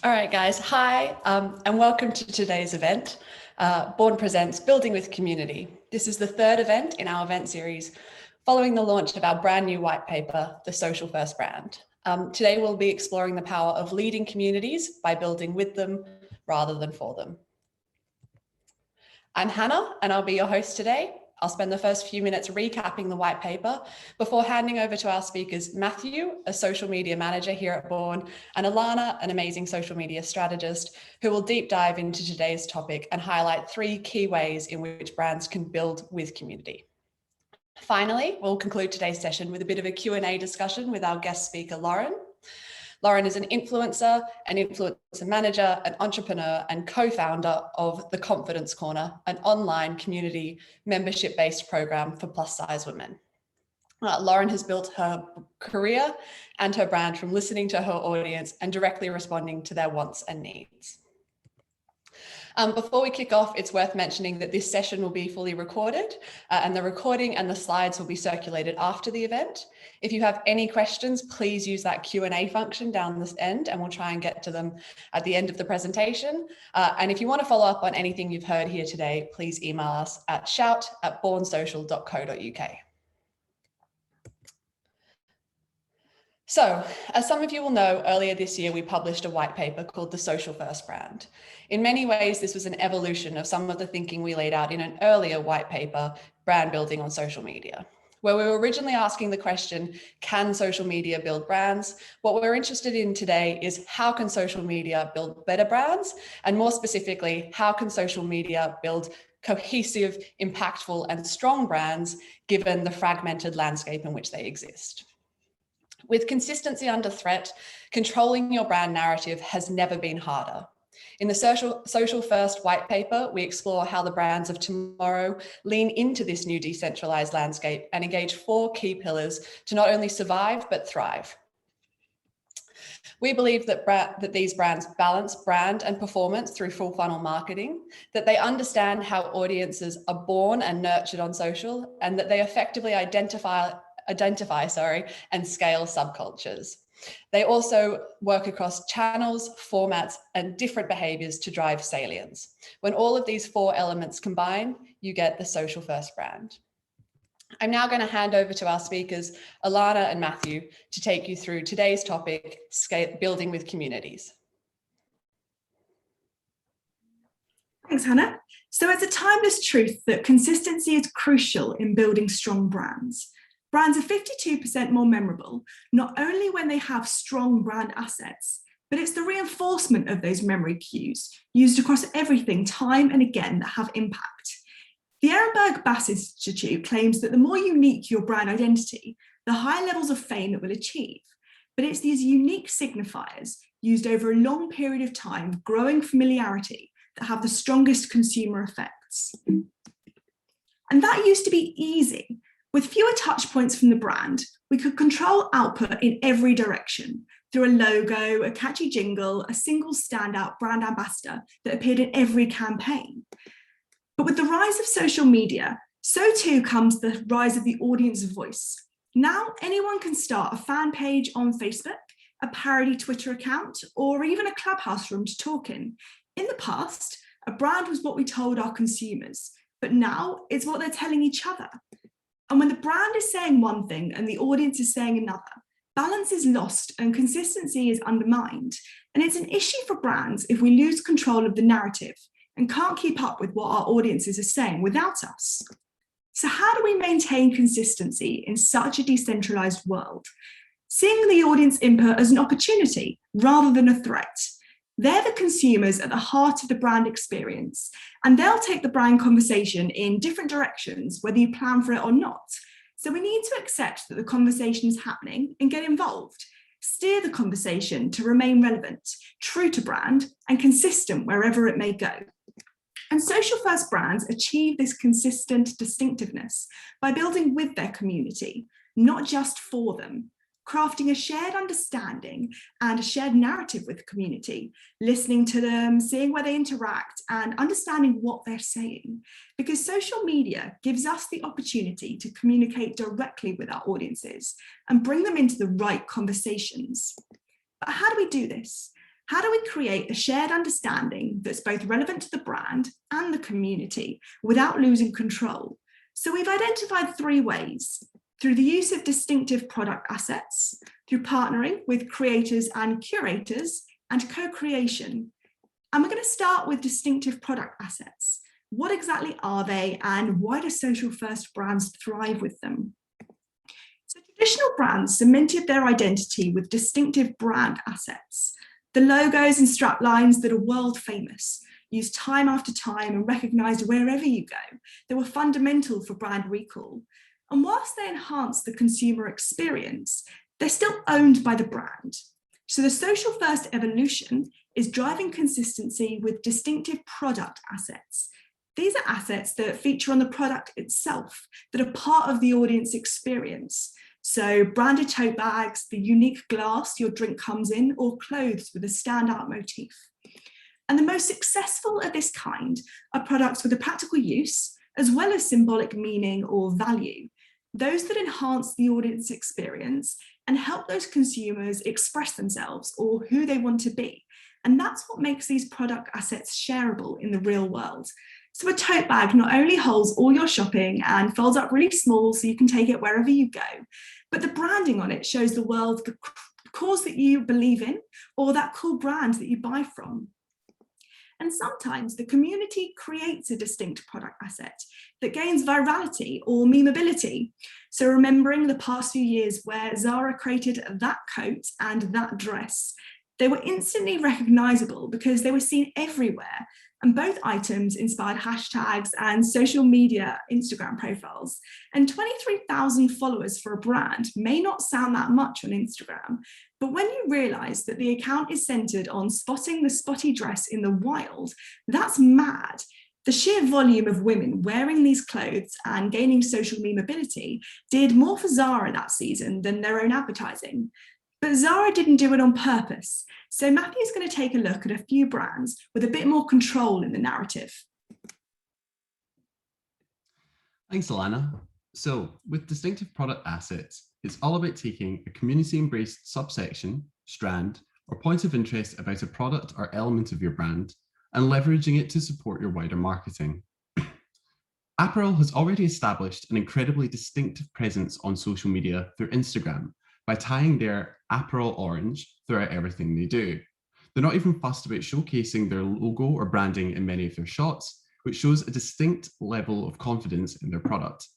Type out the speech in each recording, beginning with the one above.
All right, guys. Hi, and welcome to today's event. Born presents Building with Community. This is the third event in our event series, following the launch of our brand new white paper, The Social First Brand. Today, we'll be exploring the power of leading communities by building with them rather than for them. I'm Hannah, and I'll be your host today. I'll spend the first few minutes recapping the white paper before handing over to our speakers, Matthew, a social media manager here at Born, and Alana, an amazing social media strategist, who will deep dive into today's topic and highlight 3 key ways in which brands can build with community. Finally, we'll conclude today's session with a bit of a Q&A discussion with our guest speaker, Lauren. Lauren is an influencer manager, an entrepreneur, and co-founder of The Confidence Corner, an online community membership-based program for plus-size women. Lauren has built her career and her brand from listening to her audience and directly responding to their wants and needs. Before we kick off, it's worth mentioning that this session will be fully recorded and the recording and the slides will be circulated after the event. If you have any questions, please use that Q&A function down this end and we'll try and get to them at the end of the presentation. And if you want to follow up on anything you've heard here today, please email us at shout@bornsocial.co.uk. So, as some of you will know, earlier this year, we published a white paper called The Social First Brand. In many ways, this was an evolution of some of the thinking we laid out in an earlier white paper, Brand Building on Social Media, where we were originally asking the question, can social media build brands? What we're interested in today is how can social media build better brands? And more specifically, how can social media build cohesive, impactful, and strong brands, given the fragmented landscape in which they exist? With consistency under threat, controlling your brand narrative has never been harder. In the Social First white paper, we explore how the brands of tomorrow lean into this new decentralized landscape and engage 4 key pillars to not only survive, but thrive. We believe that these brands balance brand and performance through full funnel marketing, that they understand how audiences are born and nurtured on social, and that they effectively identify and scale subcultures. They also work across channels, formats, and different behaviors to drive salience. When all of these 4 elements combine, you get the social first brand. I'm now going to hand over to our speakers, Alana and Matthew, to take you through today's topic, building with communities. Thanks, Hannah. So it's a timeless truth that consistency is crucial in building strong brands. Brands are 52% more memorable, not only when they have strong brand assets, but it's the reinforcement of those memory cues used across everything time and again that have impact. The Ehrenberg-Bass Institute claims that the more unique your brand identity, the higher levels of fame it will achieve. But it's these unique signifiers used over a long period of time, growing familiarity, that have the strongest consumer effects. And that used to be easy. With fewer touch points from the brand, we could control output in every direction through a logo, a catchy jingle, a single standout brand ambassador that appeared in every campaign. But with the rise of social media, so too comes the rise of the audience voice. Now anyone can start a fan page on Facebook, a parody Twitter account, or even a clubhouse room to talk in. In the past, a brand was what we told our consumers, but now it's what they're telling each other. And when the brand is saying one thing and the audience is saying another, balance is lost and consistency is undermined. And it's an issue for brands if we lose control of the narrative and can't keep up with what our audiences are saying without us. So how do we maintain consistency in such a decentralized world? Seeing the audience input as an opportunity rather than a threat. They're the consumers at the heart of the brand experience, and they'll take the brand conversation in different directions, whether you plan for it or not. So we need to accept that the conversation is happening and get involved. Steer the conversation to remain relevant, true to brand, and consistent wherever it may go. And social first brands achieve this consistent distinctiveness by building with their community, not just for them. Crafting a shared understanding and a shared narrative with the community, listening to them, seeing where they interact, and understanding what they're saying. Because social media gives us the opportunity to communicate directly with our audiences and bring them into the right conversations. But how do we do this? How do we create a shared understanding that's both relevant to the brand and the community without losing control? So we've identified 3 ways: through the use of distinctive product assets, through partnering with creators and curators, and co-creation. And we're going to start with distinctive product assets. What exactly are they, and why do social-first brands thrive with them? So traditional brands cemented their identity with distinctive brand assets. The logos and strap lines that are world famous, used time after time and recognised wherever you go. They were fundamental for brand recall. And whilst they enhance the consumer experience, they're still owned by the brand. So the social first evolution is driving consistency with distinctive product assets. These are assets that feature on the product itself, that are part of the audience experience. So branded tote bags, the unique glass your drink comes in, or clothes with a standout motif. And the most successful of this kind are products with a practical use, as well as symbolic meaning or value. Those that enhance the audience experience and help those consumers express themselves or who they want to be. And that's what makes these product assets shareable in the real world. So a tote bag not only holds all your shopping and folds up really small so you can take it wherever you go, but the branding on it shows the world the cause that you believe in or that cool brand that you buy from. And sometimes the community creates a distinct product asset that gains virality or memeability. So remembering the past few years where Zara created that coat and that dress, they were instantly recognizable because they were seen everywhere. And both items inspired hashtags and social media Instagram profiles. And 23,000 followers for a brand may not sound that much on Instagram, but when you realize that the account is centered on spotting the spotty dress in the wild, that's mad. The sheer volume of women wearing these clothes and gaining social memeability did more for Zara that season than their own advertising. But Zara didn't do it on purpose. So Matthew's going to take a look at a few brands with a bit more control in the narrative. Thanks, Alana. So with distinctive product assets, it's all about taking a community-embraced subsection, strand, or point of interest about a product or element of your brand and leveraging it to support your wider marketing. Apparel has already established an incredibly distinctive presence on social media through Instagram by tying their Apparel orange throughout everything they do. They're not even fussed about showcasing their logo or branding in many of their shots, which shows a distinct level of confidence in their product.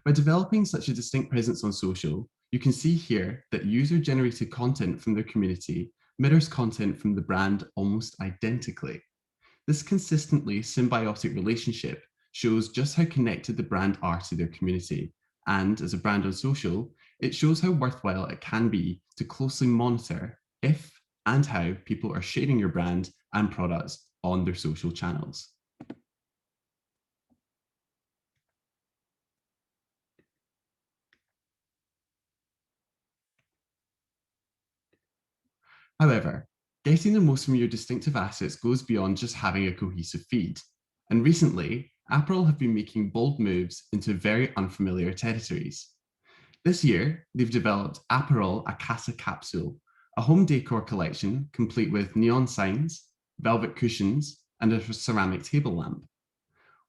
By developing such a distinct presence on social, you can see here that user-generated content from their community mirrors content from the brand almost identically. This consistently symbiotic relationship shows just how connected the brand are to their community, and as a brand on social, it shows how worthwhile it can be to closely monitor if and how people are sharing your brand and products on their social channels. However, getting the most from your distinctive assets goes beyond just having a cohesive feed. And recently, Apparel have been making bold moves into very unfamiliar territories. This year, they've developed Apparel A Casa Capsule, a home decor collection complete with neon signs, velvet cushions, and a ceramic table lamp.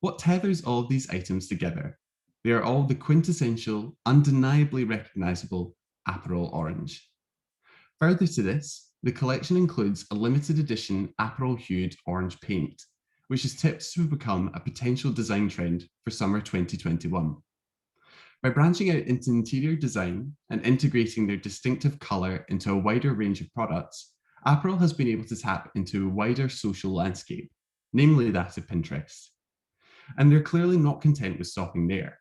What tethers all of these items together? They are all the quintessential, undeniably recognizable Apparel orange. Further to this, the collection includes a limited edition Apparel hued orange paint, which is tipped to become a potential design trend for summer 2021. By branching out into interior design and integrating their distinctive colour into a wider range of products, Apparel has been able to tap into a wider social landscape, namely that of Pinterest. And they're clearly not content with stopping there.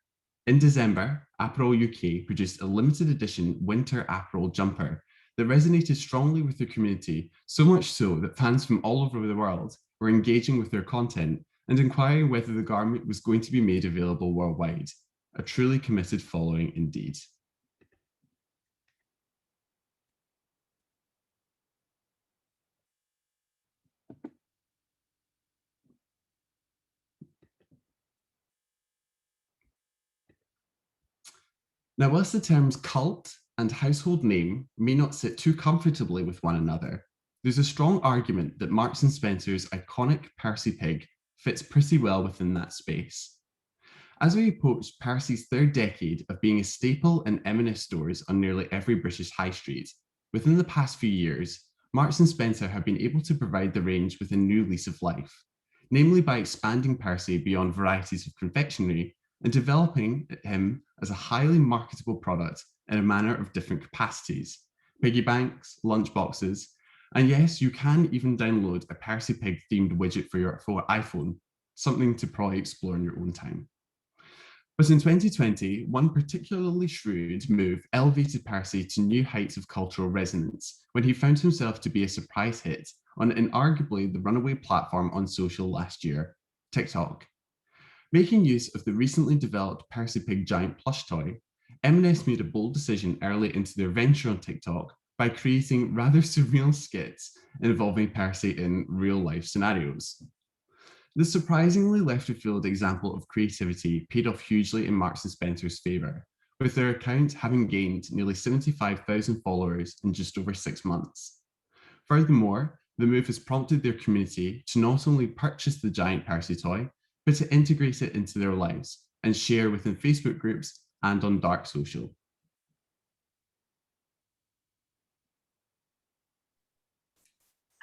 In December, Apparel UK produced a limited edition winter Apparel jumper that resonated strongly with their community, so much so that fans from all over the world were engaging with their content and inquiring whether the garment was going to be made available worldwide. A truly committed following indeed. Now, whilst the terms cult and household name may not sit too comfortably with one another, there's a strong argument that Marks and Spencer's iconic Percy pig fits pretty well within that space. As we approach Percy's third decade of being a staple in M&S stores on nearly every British high street, within the past few years, Marks and Spencer have been able to provide the range with a new lease of life, namely by expanding Percy beyond varieties of confectionery and developing him as a highly marketable product in a manner of different capacities, piggy banks, lunchboxes, and yes, you can even download a Percy Pig themed widget for your iPhone, something to probably explore in your own time. But in 2020, one particularly shrewd move elevated Percy to new heights of cultural resonance when he found himself to be a surprise hit on inarguably the runaway platform on social last year, TikTok. Making use of the recently developed Percy Pig giant plush toy, M&S made a bold decision early into their venture on TikTok by creating rather surreal skits involving Percy in real-life scenarios. This surprisingly left-of-field example of creativity paid off hugely in Marks and Spencer's favour, with their account having gained nearly 75,000 followers in just over 6 months. Furthermore, the move has prompted their community to not only purchase the giant Percy toy, but to integrate it into their lives and share within Facebook groups and on dark social.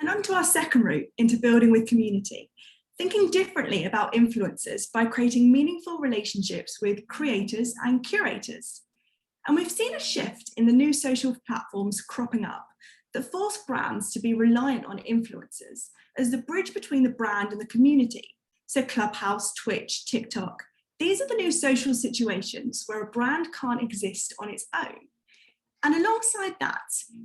And on to our second route into building with community, thinking differently about influencers by creating meaningful relationships with creators and curators. And we've seen a shift in the new social platforms cropping up that force brands to be reliant on influencers as the bridge between the brand and the community. So Clubhouse, Twitch, TikTok, these are the new social situations where a brand can't exist on its own. And alongside that,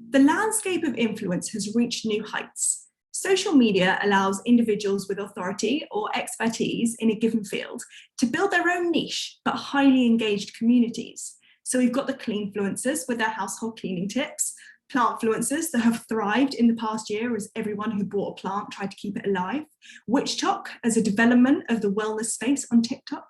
the landscape of influence has reached new heights. Social media allows individuals with authority or expertise in a given field to build their own niche, but highly engaged communities. So we've got the cleanfluencers with their household cleaning tips, plantfluencers that have thrived in the past year as everyone who bought a plant tried to keep it alive, Witch Talk as a development of the wellness space on TikTok,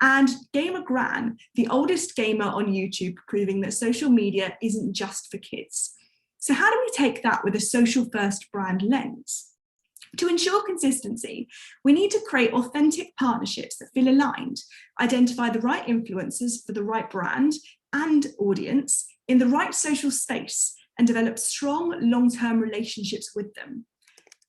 and Gamer Gran, the oldest gamer on YouTube, proving that social media isn't just for kids. So how do we take that with a social first brand lens? To ensure consistency, we need to create authentic partnerships that feel aligned, identify the right influencers for the right brand and audience in the right social space, and develop strong long-term relationships with them.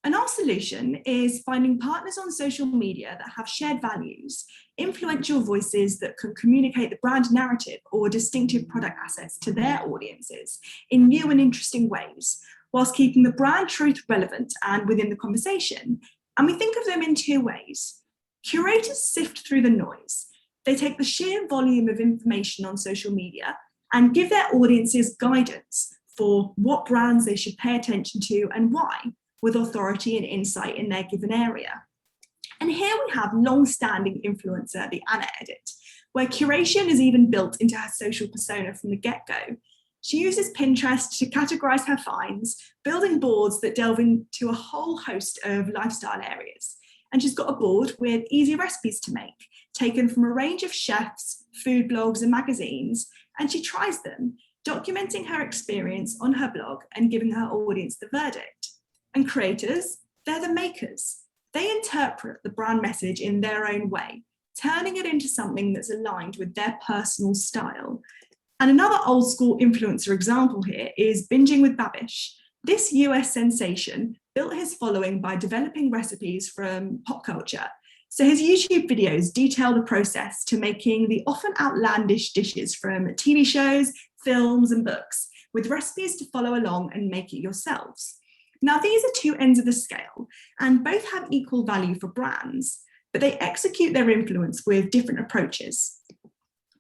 And our solution is finding partners on social media that have shared values, influential voices that can communicate the brand narrative or distinctive product assets to their audiences in new and interesting ways, whilst keeping the brand truth relevant and within the conversation. And we think of them in two ways. Curators sift through the noise. They take the sheer volume of information on social media and give their audiences guidance for what brands they should pay attention to and why, with authority and insight in their given area. And here we have long-standing influencer, the Anna Edit, where curation is even built into her social persona from the get-go. She uses Pinterest to categorize her finds, building boards that delve into a whole host of lifestyle areas. And she's got a board with easy recipes to make, taken from a range of chefs, food blogs, and magazines, and she tries them, documenting her experience on her blog and giving her audience the verdict. And creators, they're the makers. They interpret the brand message in their own way, turning it into something that's aligned with their personal style. And another old school influencer example here is Binging with Babish. This US sensation built his following by developing recipes from pop culture. So his YouTube videos detail the process to making the often outlandish dishes from TV shows, films, and books, with recipes to follow along and make it yourselves. Now, these are two ends of the scale, and both have equal value for brands, but they execute their influence with different approaches.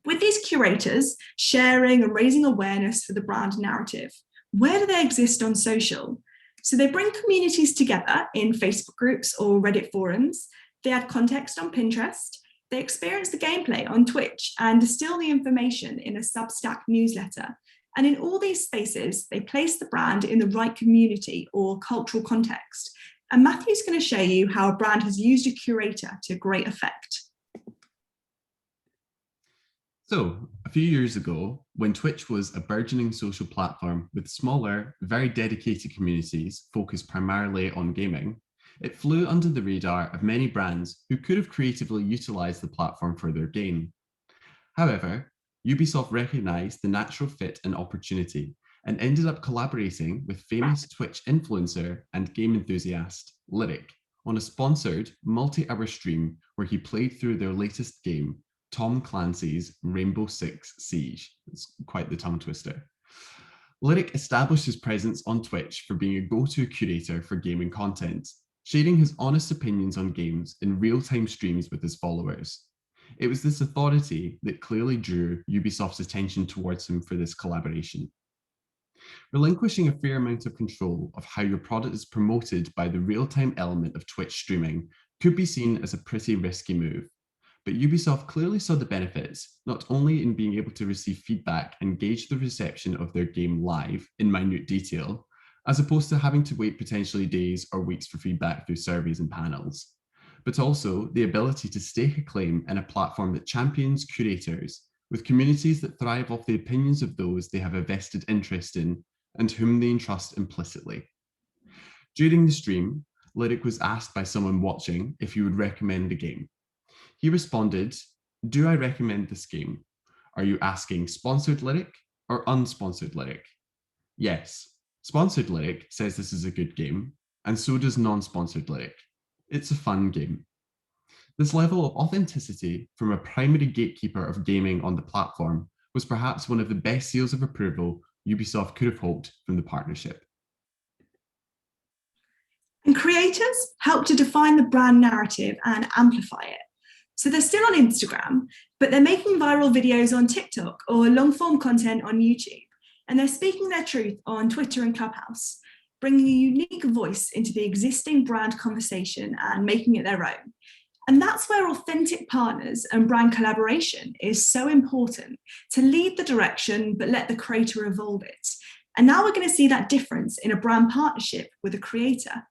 With these curators sharing and raising awareness for the brand narrative, where do they exist on social? So they bring communities together in Facebook groups or Reddit forums, they add context on Pinterest, they experience the gameplay on Twitch and distill the information in a Substack newsletter. And in all these spaces, they place the brand in the right community or cultural context. And Matthew's going to show you how a brand has used a curator to great effect. So, a few years ago, when Twitch was a burgeoning social platform with smaller, very dedicated communities focused primarily on gaming, it flew under the radar of many brands who could have creatively utilized the platform for their gain. However, Ubisoft recognized the natural fit and opportunity and ended up collaborating with famous Twitch influencer and game enthusiast Lyric on a sponsored multi-hour stream where he played through their latest game, Tom Clancy's Rainbow Six Siege. It's quite the tongue twister. Lyric established his presence on Twitch for being a go-to curator for gaming content, sharing his honest opinions on games in real-time streams with his followers. It was this authority that clearly drew Ubisoft's attention towards him for this collaboration. Relinquishing a fair amount of control of how your product is promoted by the real-time element of Twitch streaming could be seen as a pretty risky move. But Ubisoft clearly saw the benefits, not only in being able to receive feedback and gauge the reception of their game live in minute detail, as opposed to having to wait potentially days or weeks for feedback through surveys and panels, but also the ability to stake a claim in a platform that champions curators, with communities that thrive off the opinions of those they have a vested interest in and whom they entrust implicitly. During the stream, Lyric was asked by someone watching if he would recommend a game. He responded, "Do I recommend this game? Are you asking sponsored Lyric or unsponsored Lyric?" Yes, sponsored Lyric says this is a good game, and so does non-sponsored Lyric. It's a fun game. This level of authenticity from a primary gatekeeper of gaming on the platform was perhaps one of the best seals of approval Ubisoft could have hoped from the partnership. And creators help to define the brand narrative and amplify it. So they're still on Instagram, but they're making viral videos on TikTok or long-form content on YouTube. And they're speaking their truth on Twitter and Clubhouse, bringing a unique voice into the existing brand conversation and making it their own. And that's where authentic partners and brand collaboration is so important, to lead the direction, but let the creator evolve it. And now we're going to see that difference in a brand partnership with a creator.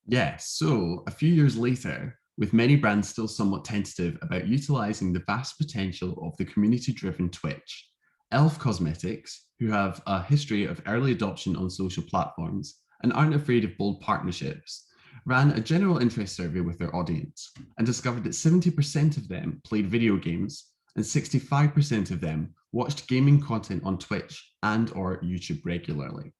Yes, so a few years later, with many brands still somewhat tentative about utilizing the vast potential of the community-driven Twitch, Elf Cosmetics, who have a history of early adoption on social platforms and aren't afraid of bold partnerships, ran a general interest survey with their audience and discovered that 70% of them played video games and 65% of them watched gaming content on Twitch and or YouTube regularly.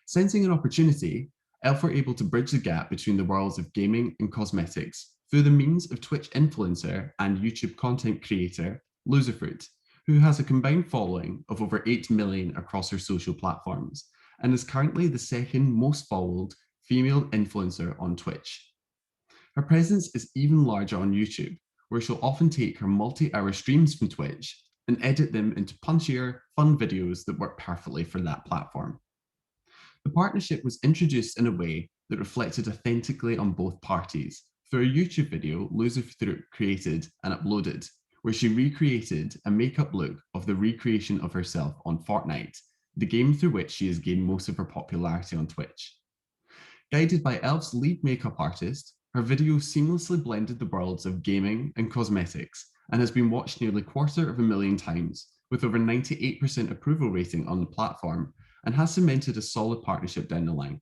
Sensing an opportunity, Elf were able to bridge the gap between the worlds of gaming and cosmetics through the means of Twitch influencer and YouTube content creator Loserfruit, who has a combined following of over 8 million across her social platforms and is currently the second most followed female influencer on Twitch. Her presence is even larger on YouTube, where she'll often take her multi-hour streams from Twitch and edit them into punchier, fun videos that work perfectly for that platform. The partnership was introduced in a way that reflected authentically on both parties through a YouTube video Loserfruit created and uploaded, where she recreated a makeup look of the recreation of herself on Fortnite, the game through which she has gained most of her popularity on Twitch. Guided by Elf's lead makeup artist, her video seamlessly blended the worlds of gaming and cosmetics and has been watched nearly 250,000 times, with over 98% approval rating on the platform, and has cemented a solid partnership down the line.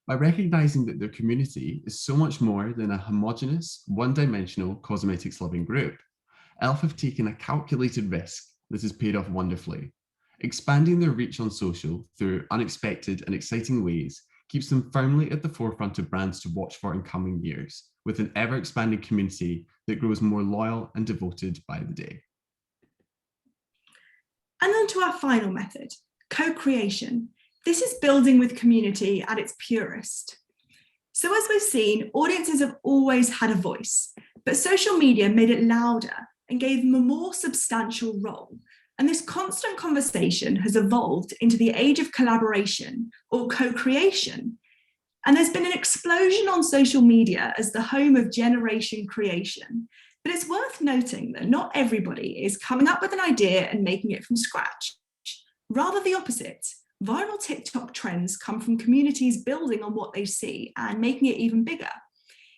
By recognizing that their community is so much more than a homogenous, one-dimensional cosmetics-loving group, Elf have taken a calculated risk that has paid off wonderfully. Expanding their reach on social through unexpected and exciting ways keeps them firmly at the forefront of brands to watch for in coming years, with an ever-expanding community that grows more loyal and devoted by the day. And on to our final method, co-creation. This is building with community at its purest. So as we've seen, audiences have always had a voice, but social media made it louder and gave them a more substantial role. And this constant conversation has evolved into the age of collaboration or co-creation. And there's been an explosion on social media as the home of generation creation. But it's worth noting that not everybody is coming up with an idea and making it from scratch. Rather the opposite. Viral TikTok trends come from communities building on what they see and making it even bigger.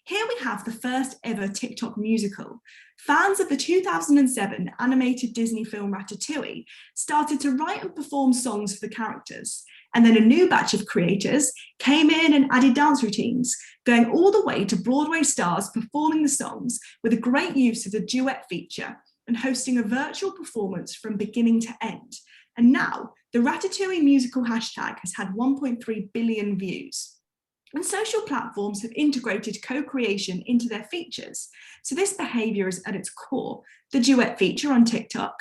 Here we have the first ever TikTok musical. Fans of the 2007 animated Disney film Ratatouille started to write and perform songs for the characters. And then a new batch of creators came in and added dance routines, going all the way to Broadway stars performing the songs with a great use of the duet feature and hosting a virtual performance from beginning to end. And now the Ratatouille musical hashtag has had 1.3 billion views. And social platforms have integrated co-creation into their features. So this behavior is at its core. The duet feature on TikTok,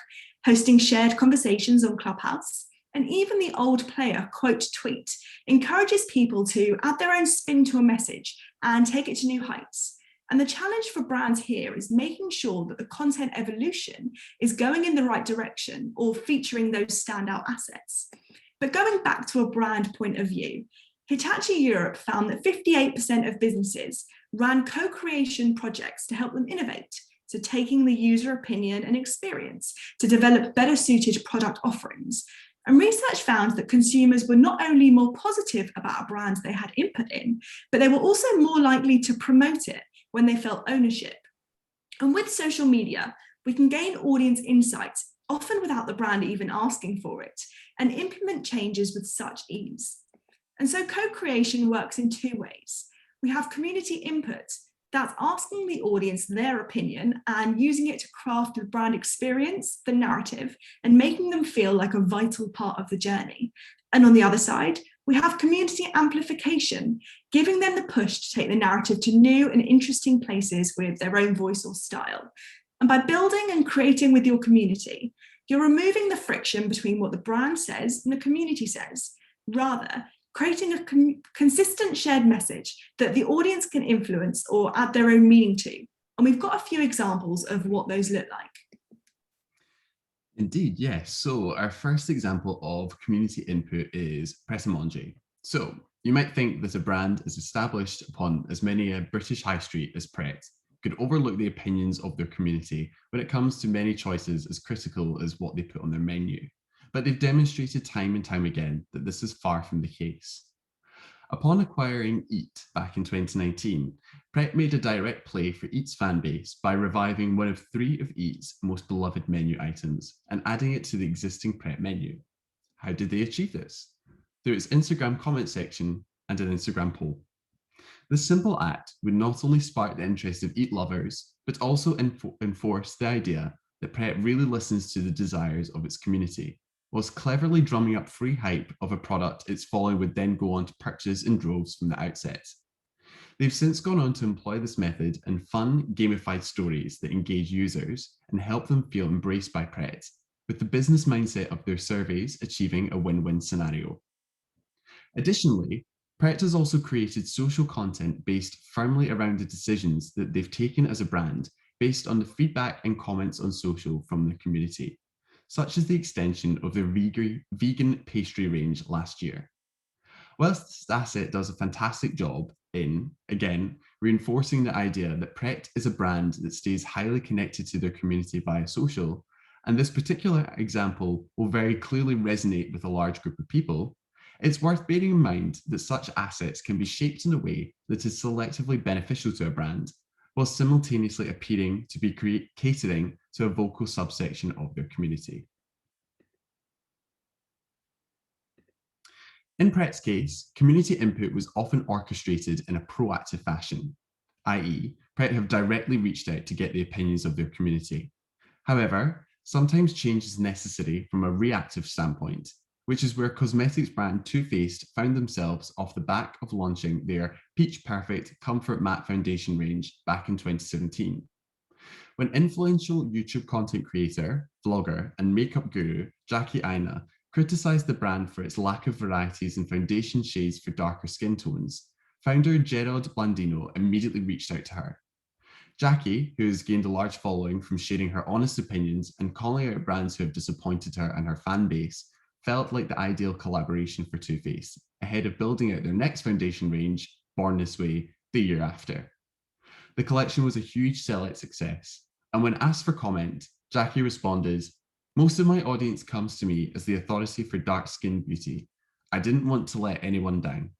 hosting shared conversations on Clubhouse, and even the old player quote tweet encourages people to add their own spin to a message and take it to new heights. And the challenge for brands here is making sure that the content evolution is going in the right direction or featuring those standout assets. But going back to a brand point of view, Hitachi Europe found that 58% of businesses ran co-creation projects to help them innovate, so taking the user opinion and experience to develop better suited product offerings. And research found that consumers were not only more positive about a brand they had input in, but they were also more likely to promote it when they felt ownership. And with social media, we can gain audience insights, often without the brand even asking for it, and implement changes with such ease. And so co-creation works in two ways. We have community input, that's asking the audience their opinion and using it to craft the brand experience, the narrative, and making them feel like a vital part of the journey. And on the other side, we have community amplification, giving them the push to take the narrative to new and interesting places with their own voice or style. And by building and creating with your community, you're removing the friction between what the brand says and the community says. Rather, creating a consistent shared message that the audience can influence or add their own meaning to. And we've got a few examples of what those look like. Indeed, yes. So our first example of community input is Pret a Manger. So you might think that a brand is established upon as many a British high street as Pret could overlook the opinions of their community when it comes to many choices as critical as what they put on their menu. But they've demonstrated time and time again that this is far from the case. Upon acquiring Eat back in 2019, Pret made a direct play for Eat's fan base by reviving one of 3 of Eat's most beloved menu items and adding it to the existing Pret menu. How did they achieve this? Through its Instagram comment section and an Instagram poll. This simple act would not only spark the interest of Eat lovers, but also enforce the idea that Pret really listens to the desires of its community, whilst cleverly drumming up free hype of a product its following would then go on to purchase in droves from the outset. They've since gone on to employ this method in fun, gamified stories that engage users and help them feel embraced by Pret, with the business mindset of their surveys achieving a win-win scenario. Additionally, Pret has also created social content based firmly around the decisions that they've taken as a brand based on the feedback and comments on social from the community, such as the extension of their vegan pastry range last year. Whilst this asset does a fantastic job in, again, reinforcing the idea that Pret is a brand that stays highly connected to their community via social, and this particular example will very clearly resonate with a large group of people, it's worth bearing in mind that such assets can be shaped in a way that is selectively beneficial to a brand, while simultaneously appearing to be catering to a vocal subsection of their community. In Pret's case, community input was often orchestrated in a proactive fashion, i.e., Pret have directly reached out to get the opinions of their community. However, sometimes change is necessary from a reactive standpoint, which is where cosmetics brand Too Faced found themselves off the back of launching their Peach Perfect Comfort Matte Foundation range back in 2017. When influential YouTube content creator, vlogger, and makeup guru Jackie Aina criticized the brand for its lack of varieties in foundation shades for darker skin tones, founder Gerald Blandino immediately reached out to her. Jackie, who has gained a large following from sharing her honest opinions and calling out brands who have disappointed her and her fan base, felt like the ideal collaboration for Too Faced, ahead of building out their next foundation range, Born This Way, the year after. The collection was a huge sellout success, and when asked for comment, Jackie responded, "Most of my audience comes to me as the authority for dark-skinned beauty. I didn't want to let anyone down."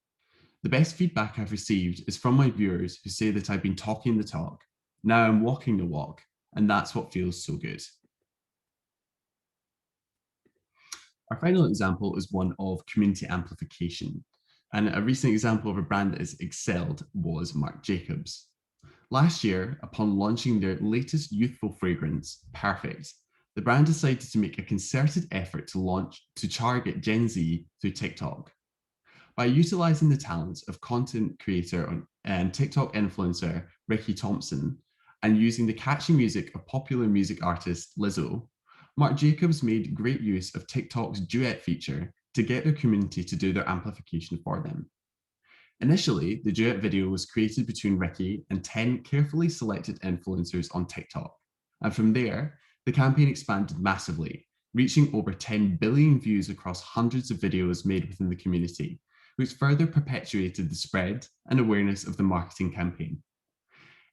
The best feedback I've received is from my viewers who say that I've been talking the talk. Now I'm walking the walk, and that's what feels so good. Our final example is one of community amplification. And a recent example of a brand that has excelled was Marc Jacobs. Last year, upon launching their latest youthful fragrance, Perfect, the brand decided to make a concerted effort to target Gen Z through TikTok. By utilizing the talents of content creator and TikTok influencer Ricky Thompson and using the catchy music of popular music artist Lizzo, Marc Jacobs made great use of TikTok's duet feature to get their community to do their amplification for them. Initially, the duet video was created between Ricky and 10 carefully selected influencers on TikTok. And from there, the campaign expanded massively, reaching over 10 billion views across hundreds of videos made within the community, which further perpetuated the spread and awareness of the marketing campaign.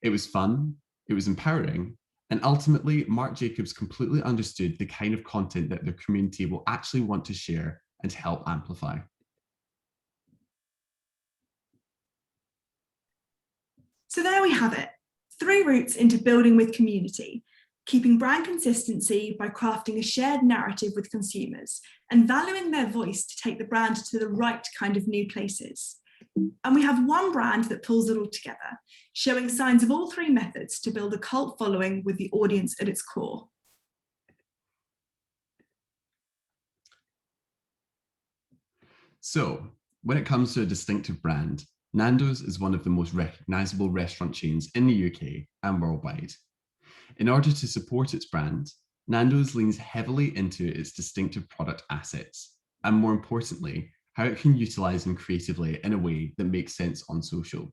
It was fun, it was empowering, and ultimately, Marc Jacobs completely understood the kind of content that their community will actually want to share and help amplify. So there we have it, 3 routes into building with community, keeping brand consistency by crafting a shared narrative with consumers and valuing their voice to take the brand to the right kind of new places. And we have one brand that pulls it all together, showing signs of all 3 methods to build a cult following with the audience at its core. So, when it comes to a distinctive brand, Nando's is one of the most recognizable restaurant chains in the UK and worldwide. In order to support its brand, Nando's leans heavily into its distinctive product assets, and more importantly, how it can utilize them creatively in a way that makes sense on social.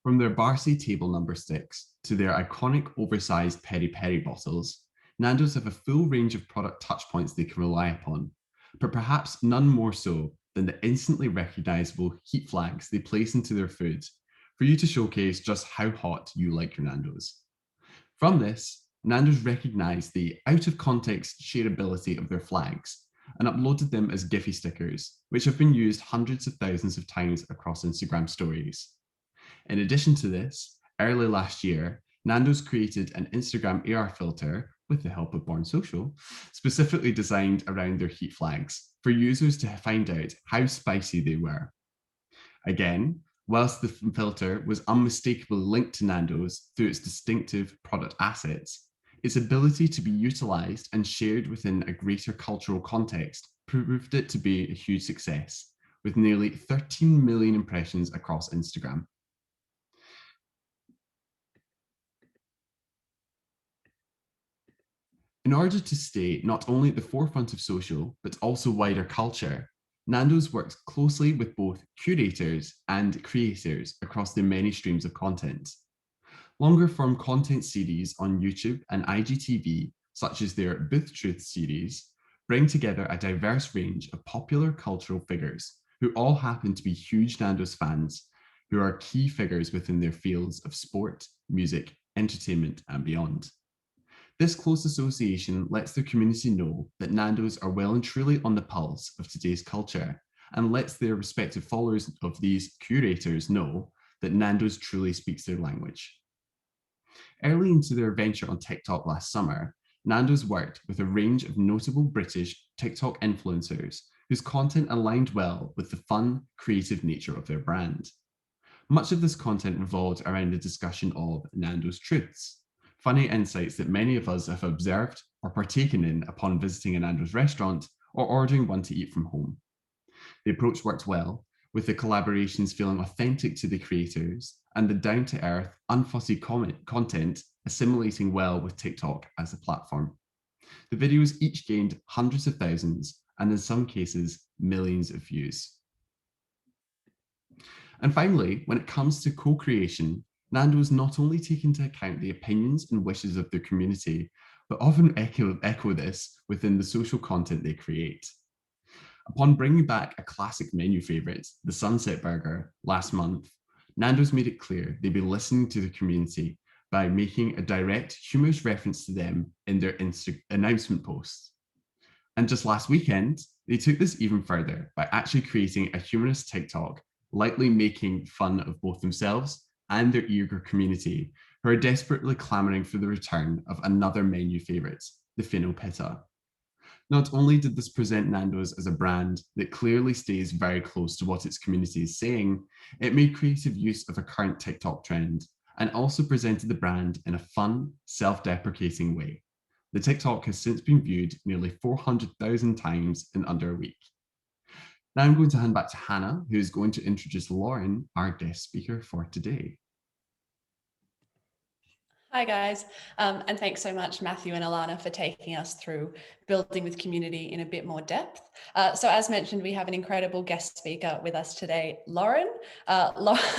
From their Barcy table number sticks to their iconic oversized peri-peri bottles, Nando's have a full range of product touchpoints they can rely upon, but perhaps none more so than the instantly recognizable heat flags they place into their food for you to showcase just how hot you like your Nando's. From this, Nando's recognized the out-of-context shareability of their flags and uploaded them as Giphy stickers, which have been used hundreds of thousands of times across Instagram stories. In addition to this, early last year, Nando's created an Instagram AR filter with the help of Born Social, specifically designed around their heat flags for users to find out how spicy they were. Again, whilst the filter was unmistakably linked to Nando's through its distinctive product assets, its ability to be utilized and shared within a greater cultural context proved it to be a huge success, with nearly 13 million impressions across Instagram. In order to stay not only at the forefront of social, but also wider culture, Nando's works closely with both curators and creators across their many streams of content. Longer form content series on YouTube and IGTV, such as their Booth Truth series, bring together a diverse range of popular cultural figures who all happen to be huge Nando's fans, who are key figures within their fields of sport, music, entertainment, and beyond. This close association lets their community know that Nando's are well and truly on the pulse of today's culture, and lets their respective followers of these curators know that Nando's truly speaks their language. Early into their venture on TikTok last summer, Nando's worked with a range of notable British TikTok influencers whose content aligned well with the fun, creative nature of their brand. Much of this content revolved around the discussion of Nando's truths, funny insights that many of us have observed or partaken in upon visiting a Nando's restaurant or ordering one to eat from home. The approach worked well, with the collaborations feeling authentic to the creators and the down-to-earth, unfussy content assimilating well with TikTok as a platform. The videos each gained hundreds of thousands, and in some cases, millions of views. And finally, when it comes to co-creation, Nando's not only take into account the opinions and wishes of their community, but often echo this within the social content they create. Upon bringing back a classic menu favorite, the Sunset Burger, last month, Nando's made it clear they'd be listening to the community by making a direct, humorous reference to them in their announcement posts. And just last weekend, they took this even further by actually creating a humorous TikTok lightly making fun of both themselves and their eager community, who are desperately clamoring for the return of another menu favourite, the Finno Pitta. Not only did this present Nando's as a brand that clearly stays very close to what its community is saying, it made creative use of a current TikTok trend and also presented the brand in a fun, self-deprecating way. The TikTok has since been viewed nearly 400,000 times in under a week. Now I'm going to hand back to Hannah, who is going to introduce Lauren, our guest speaker for today. Hi guys, and thanks so much Matthew and Alana for taking us through building with community in a bit more depth. So as mentioned, we have an incredible guest speaker with us today, Lauren.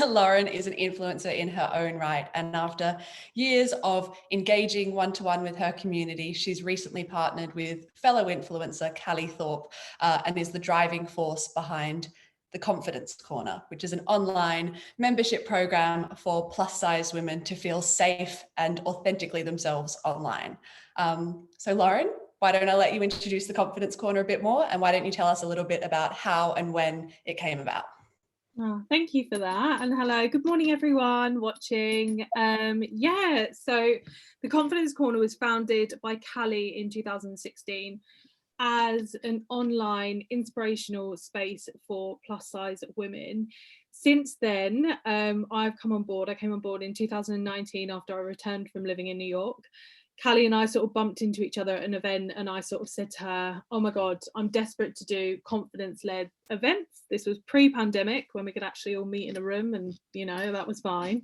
Lauren is an influencer in her own right, and after years of engaging one-to-one with her community, she's recently partnered with fellow influencer Callie Thorpe and is the driving force behind the Confidence Corner, which is an online membership program for plus-size women to feel safe and authentically themselves online. So Lauren, why don't I let you introduce the Confidence Corner a bit more, and why don't you tell us a little bit about how and when it came about? Oh, thank you for that, and hello, good morning everyone watching. So the Confidence Corner was founded by Callie in 2016 as an online inspirational space for plus size women. Since then, I've come on board. I came on board in 2019 after I returned from living in New York. Callie and I sort of bumped into each other at an event, and I sort of said to her, oh my God, I'm desperate to do confidence-led events. This was pre-pandemic when we could actually all meet in a room, and you know, that was fine.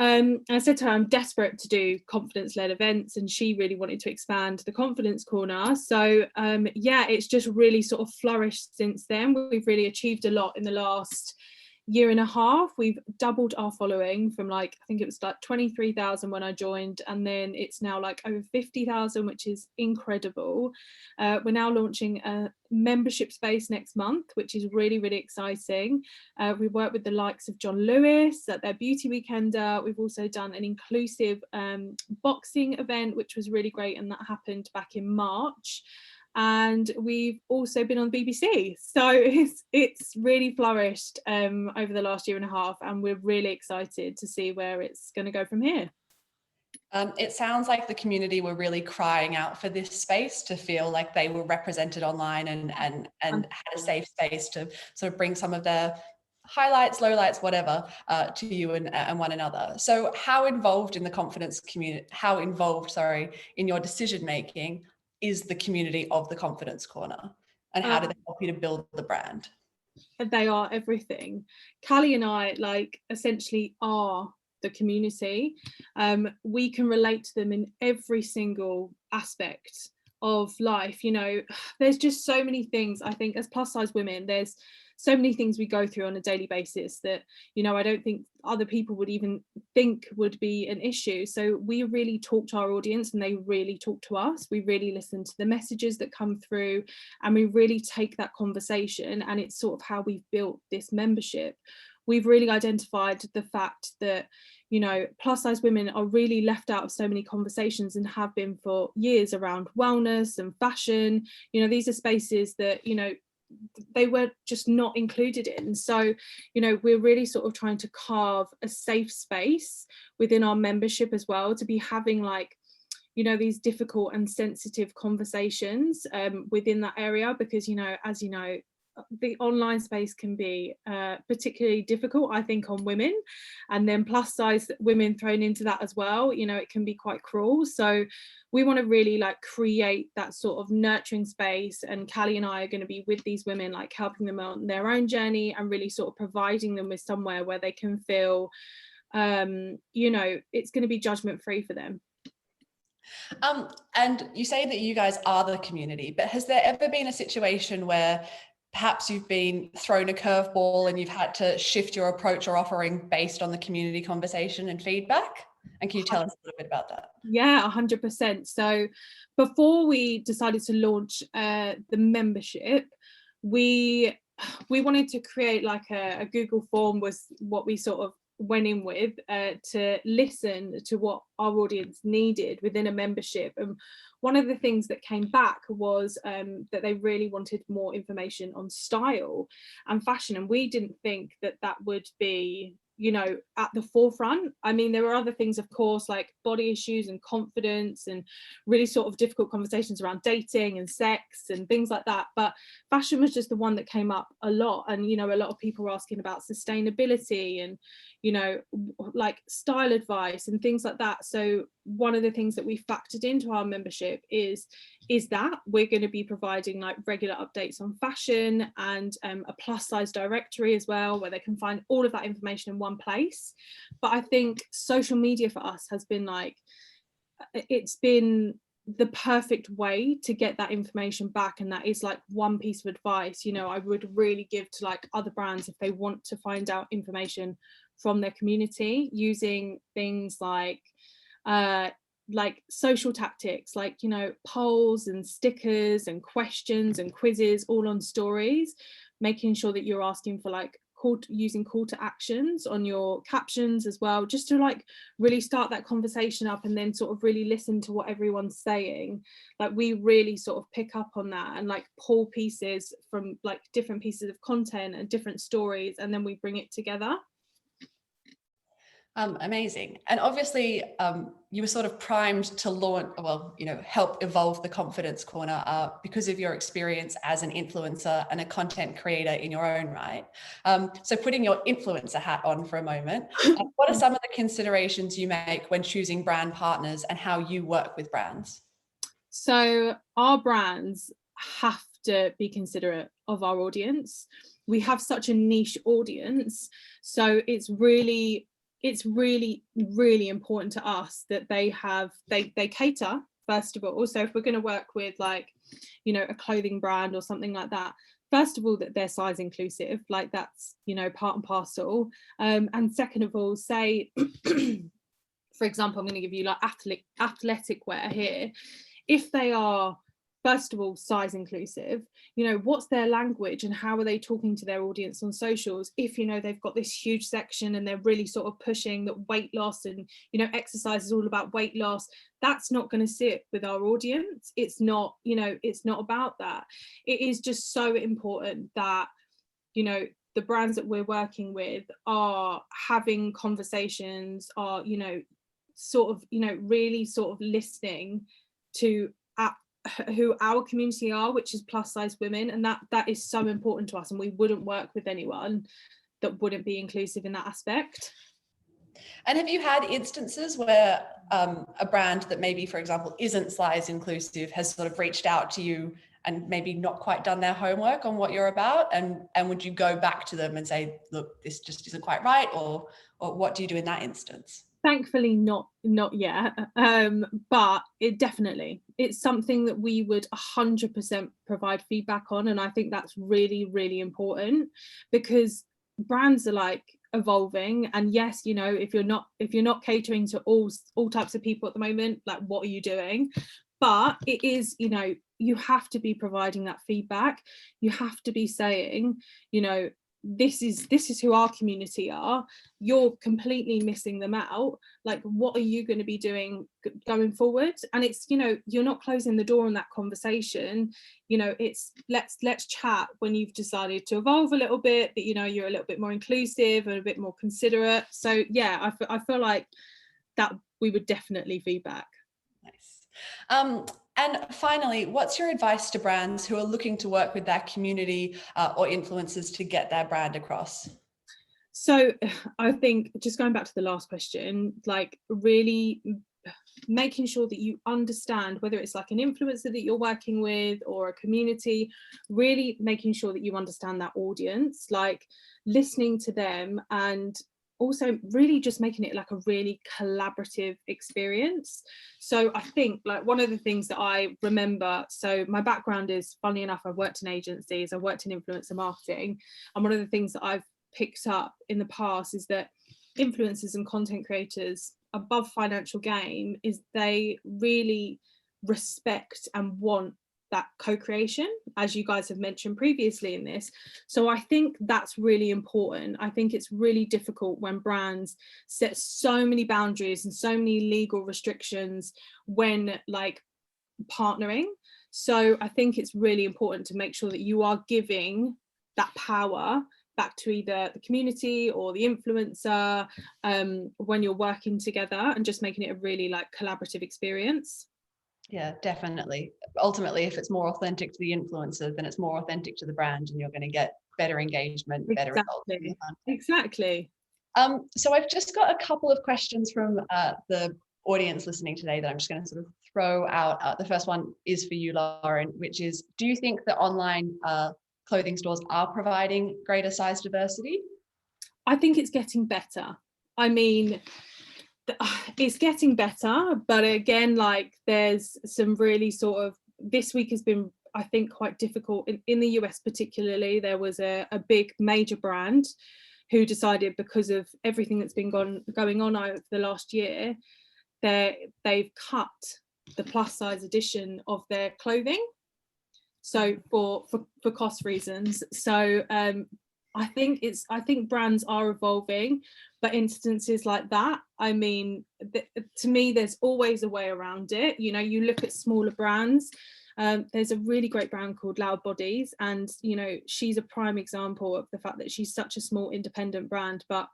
I said to her, I'm desperate to do confidence-led events, and she really wanted to expand the Confidence Corner. So it's just really sort of flourished since then. We've really achieved a lot in the last year and a half. We've doubled our following from I think it was 23,000 when I joined, and then it's now over 50,000, which is incredible. We're now launching a membership space next month, which is really, really exciting. We work with the likes of John Lewis at their beauty weekender. We've also done an inclusive boxing event, which was really great, and that happened back in March. And we've also been on BBC, so it's really flourished over the last year and a half, and we're really excited to see where it's going to go from here. It sounds like the community were really crying out for this space to feel like they were represented online and had a safe space to sort of bring some of their highlights, lowlights, whatever, to you and one another. So how involved in the confidence community, in your decision making is the community of the Confidence Corner, and how do they help you to build the brand? They are everything. Callie and I essentially are the community. We can relate to them in every single aspect of life. You know, there's just so many things. I think as plus size women, there's so many things we go through on a daily basis that, you know, I don't think other people would even think would be an issue. So we really talk to our audience, and they really talk to us. We really listen to the messages that come through, and we really take that conversation, and it's sort of how we've built this membership. We've really identified the fact that, you know, plus size women are really left out of so many conversations, and have been for years, around wellness and fashion. You know, these are spaces that, you know, they were just not included in. So, you know, we're really sort of trying to carve a safe space within our membership as well, to be having you know, these difficult and sensitive conversations within that area, because, you know, as you know, the online space can be particularly difficult, I think, on women, and then plus size women thrown into that as well. You know, it can be quite cruel. So we want to really create that sort of nurturing space, and Callie and I are going to be with these women, helping them on their own journey, and really sort of providing them with somewhere where they can feel you know, it's going to be judgment free for them. And you say that you guys are the community, but has there ever been a situation where perhaps you've been thrown a curveball and you've had to shift your approach or offering based on the community conversation and feedback? And can you tell us a little bit about that? Yeah, 100%. So before we decided to launch the membership, we wanted to create a Google form, was what we sort of went in with, to listen to what our audience needed within a membership. And one of the things that came back was that they really wanted more information on style and fashion, and we didn't think that that would be, you know, at the forefront. I mean, there were other things, of course, like body issues and confidence and really sort of difficult conversations around dating and sex and things like that, but fashion was just the one that came up a lot. And, you know, a lot of people were asking about sustainability and, you know, like style advice and things like that. So one of the things that we factored into our membership is that we're going to be providing like regular updates on fashion and a plus size directory as well, where they can find all of that information in one place. But I think social media for us has been like, it's been the perfect way to get that information back. And that is like one piece of advice, you know, I would really give to like other brands if they want to find out information from their community, using things like social tactics, like, you know, polls and stickers and questions and quizzes all on stories, making sure that you're asking for like using call to actions on your captions as well, just to like really start that conversation up and then sort of really listen to what everyone's saying. Like we really sort of pick up on that and like pull pieces from like different pieces of content and different stories, and then we bring it together. Amazing. And obviously you were sort of primed to launch, well, you know, help evolve the confidence corner because of your experience as an influencer and a content creator in your own right. So putting your influencer hat on for a moment, what are some of the considerations you make when choosing brand partners and how you work with brands? So our brands have to be considerate of our audience. We have such a niche audience, so it's really important to us that they cater, first of all. So if we're going to work with like, you know, a clothing brand or something like that, first of all, that they're size inclusive, like that's, you know, part and parcel. And second of all, say for example, I'm going to give you like athletic wear here. If they are, first of all, size inclusive, you know, what's their language and how are they talking to their audience on socials? If, you know, they've got this huge section and they're really sort of pushing that weight loss and, you know, exercise is all about weight loss, that's not going to sit with our audience. It's not, you know, it's not about that. It is just so important that, you know, the brands that we're working with are having conversations, are, you know, sort of, you know, really sort of listening to who our community are, which is plus size women, and that is so important to us, and we wouldn't work with anyone that wouldn't be inclusive in that aspect. And have you had instances where a brand that maybe, for example, isn't size inclusive has sort of reached out to you and maybe not quite done their homework on what you're about, and would you go back to them and say, look, this just isn't quite right, or what do you do in that instance? Thankfully not yet, but it's something that we would 100% provide feedback on, and I think that's really, really important, because brands are like evolving, and yes, you know, if you're not catering to all types of people at the moment, like what are you doing? But it is, you know, you have to be providing that feedback. You have to be saying, you know, this is who our community are, you're completely missing them out, like what are you going to be doing going forward? And it's, you know, you're not closing the door on that conversation, you know, it's let's chat when you've decided to evolve a little bit, that, you know, you're a little bit more inclusive and a bit more considerate. So yeah, I feel like that we would definitely feedback. Nice. And finally, what's your advice to brands who are looking to work with their community or influencers to get their brand across? So I think, just going back to the last question, like really making sure that you understand, whether it's like an influencer that you're working with or a community, really making sure that you understand that audience, like listening to them, and also really just making it like a really collaborative experience. So I think like one of the things that I remember, so my background is, funnily enough, I've worked in agencies, I've worked in influencer marketing, and one of the things that I've picked up in the past is that influencers and content creators, above financial gain, is they really respect and want that co-creation, as you guys have mentioned previously in this. So I think that's really important. I think it's really difficult when brands set so many boundaries and so many legal restrictions when like partnering. So I think it's really important to make sure that you are giving that power back to either the community or the influencer when you're working together, and just making it a really like collaborative experience. Yeah, definitely. Ultimately, if it's more authentic to the influencer, then it's more authentic to the brand, and you're going to get better engagement, better results. Exactly. So I've just got a couple of questions from the audience listening today that I'm just going to sort of throw out. The first one is for you, Lauren, which is, do you think that online clothing stores are providing greater size diversity? I think it's getting better. I mean, it's getting better, but again, like there's some really sort of, this week has been, I think, quite difficult in the US particularly. There was a big major brand who decided, because of everything that's been going on over the last year, they've cut the plus size edition of their clothing, so for cost reasons. So I think brands are evolving, but instances like that, I mean, to me, there's always a way around it. You know, you look at smaller brands. There's a really great brand called Loud Bodies, and you know, she's a prime example of the fact that she's such a small independent brand, but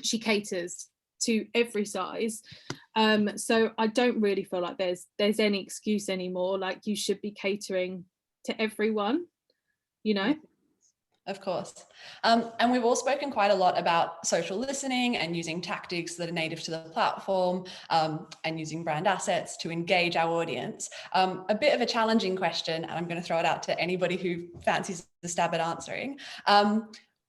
she caters to every size. So I don't really feel like there's any excuse anymore. Like, you should be catering to everyone, you know. Of course. And we've all spoken quite a lot about social listening and using tactics that are native to the platform, and using brand assets to engage our audience. A bit of a challenging question, and I'm going to throw it out to anybody who fancies the stab at answering.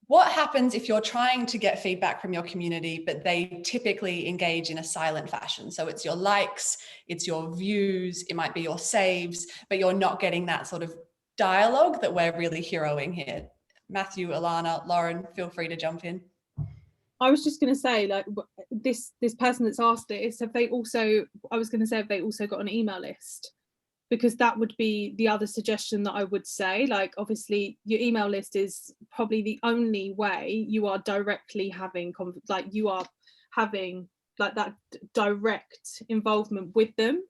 What happens if you're trying to get feedback from your community, but they typically engage in a silent fashion? So it's your likes, it's your views, it might be your saves, but you're not getting that sort of dialogue that we're really heroing here. Matthew, Alana, Lauren, feel free to jump in. I was just going to say, like, this person that's asked this, have they also got an email list? Because that would be the other suggestion that I would say. Like, obviously your email list is probably the only way you are directly having that direct involvement with them,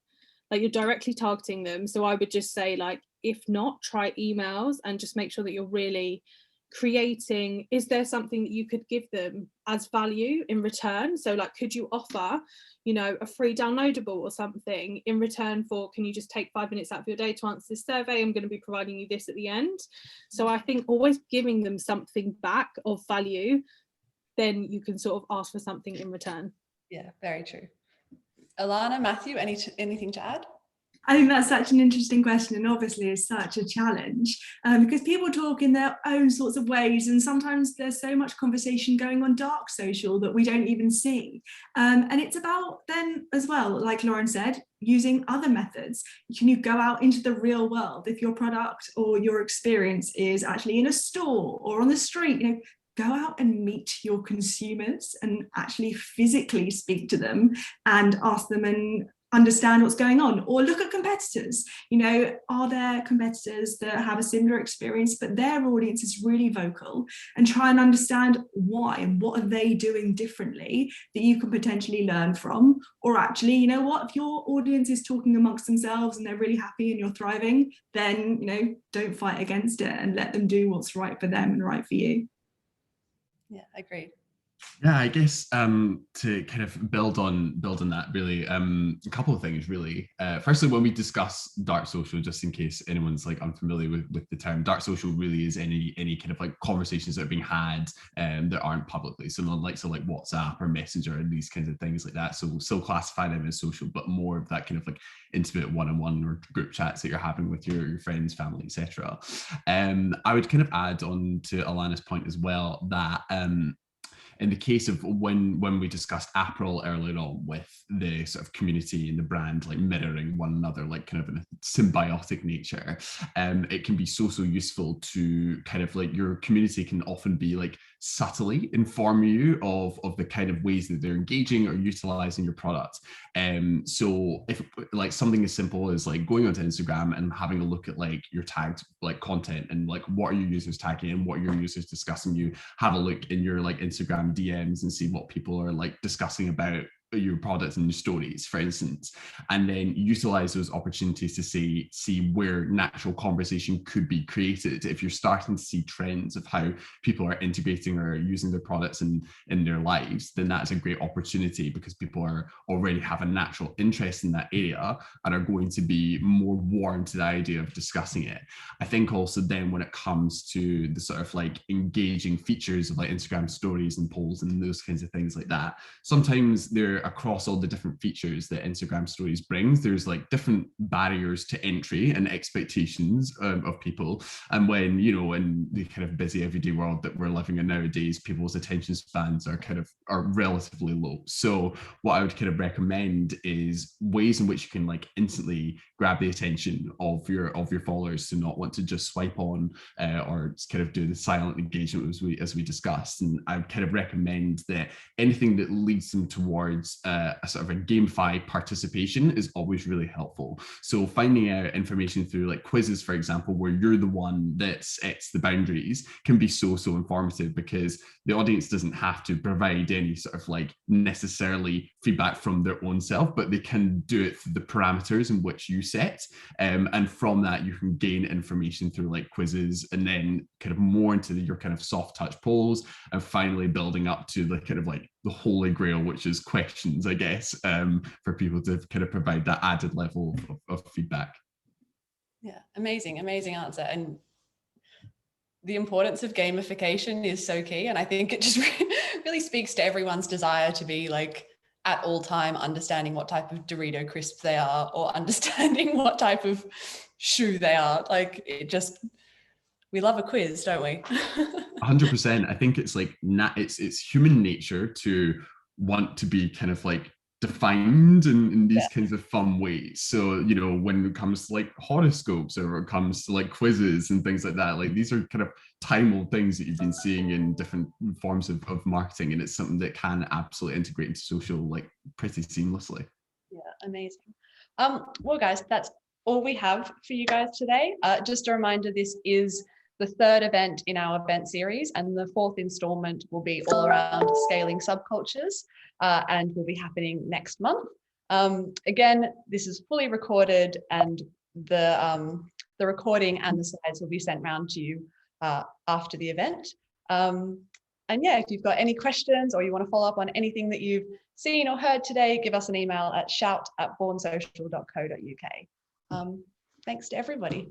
like you're directly targeting them. So I would just say, like, if not, try emails and just make sure that you're really creating, is there something that you could give them as value in return? So like, could you offer, you know, a free downloadable or something in return for, can you just take 5 minutes out of your day to answer this survey? I'm going to be providing you this at the end. So I think always giving them something back of value, then you can sort of ask for something in return. Yeah, very true. Alana, Matthew, anything to add? I think that's such an interesting question, and obviously it's such a challenge because people talk in their own sorts of ways, and sometimes there's so much conversation going on dark social that we don't even see. And it's about then as well, like Lauren said, using other methods. Can you go out into the real world? If your product or your experience is actually in a store or on the street, you know, go out and meet your consumers and actually physically speak to them and ask them and understand what's going on, or look at competitors. You know, are there competitors that have a similar experience but their audience is really vocal, and try and understand why and what are they doing differently that you can potentially learn from. Or actually, you know what, if your audience is talking amongst themselves and they're really happy and you're thriving, then, you know, don't fight against it and let them do what's right for them and right for you. Yeah, agreed. Yeah, I guess to kind of build on that, really, a couple of things, really. Firstly, when we discuss dark social, just in case anyone's like unfamiliar with the term, dark social really is any kind of like conversations that are being had that aren't publicly. So not like WhatsApp or Messenger and these kinds of things like that. So still classify them as social, but more of that kind of like intimate one-on-one or group chats that you're having with your friends, family, etc. I would kind of add on to Alana's point as well that in the case of when we discussed April earlier on, with the sort of community and the brand like mirroring one another, like kind of in a symbiotic nature, it can be so useful to kind of like, your community can often be like subtly inform you of the kind of ways that they're engaging or utilizing your product. So if like something as simple as like going onto Instagram and having a look at like your tagged like content, and like what are your users tagging and what are your users discussing, you have a look in your like Instagram DMs and see what people are like discussing about your products and your stories, for instance, and then utilize those opportunities to see where natural conversation could be created. If you're starting to see trends of how people are integrating or using their products in their lives, then that's a great opportunity, because people are already have a natural interest in that area and are going to be more warm to the idea of discussing it. I think also then when it comes to the sort of like engaging features of like Instagram stories and polls and those kinds of things like that, sometimes they're across all the different features that Instagram stories brings, there's like different barriers to entry and expectations of people. And when, you know, in the kind of busy everyday world that we're living in nowadays, people's attention spans are relatively low. So what I would kind of recommend is ways in which you can like instantly grab the attention of your followers, to not want to just swipe on or kind of do the silent engagement as we discussed. And I would kind of recommend that anything that leads them towards a sort of a gamified participation is always really helpful. So finding out information through like quizzes, for example, where you're the one that sets the boundaries, can be so informative, because the audience doesn't have to provide any sort of like necessarily feedback from their own self, but they can do it through the parameters in which you set. And from that, you can gain information through like quizzes, and then kind of more into your kind of soft touch polls, and finally building up to the kind of like the holy grail, which is questions, I guess, for people to kind of provide that added level of feedback. Yeah, amazing answer. And the importance of gamification is so key. And I think it just really speaks to everyone's desire to be like at all time understanding what type of Dorito crisp they are, or understanding what type of shoe they are. Like, it just, we love a quiz, don't we? 100%. I think it's like it's human nature to want to be kind of like defined in these kinds of fun ways. So, you know, when it comes to like horoscopes, or it comes to like quizzes and things like that, like these are kind of time-old things that you've been seeing in different forms of marketing, and it's something that can absolutely integrate into social like pretty seamlessly. Yeah, amazing. Well, guys, that's all we have for you guys today. Just a reminder, this is the third event in our event series, and the fourth installment will be all around scaling subcultures, and will be happening next month. Again, this is fully recorded, and the recording and the slides will be sent round to you after the event. And yeah, if you've got any questions, or you want to follow up on anything that you've seen or heard today, give us an email at shout@bornsocial.co.uk. Thanks to everybody.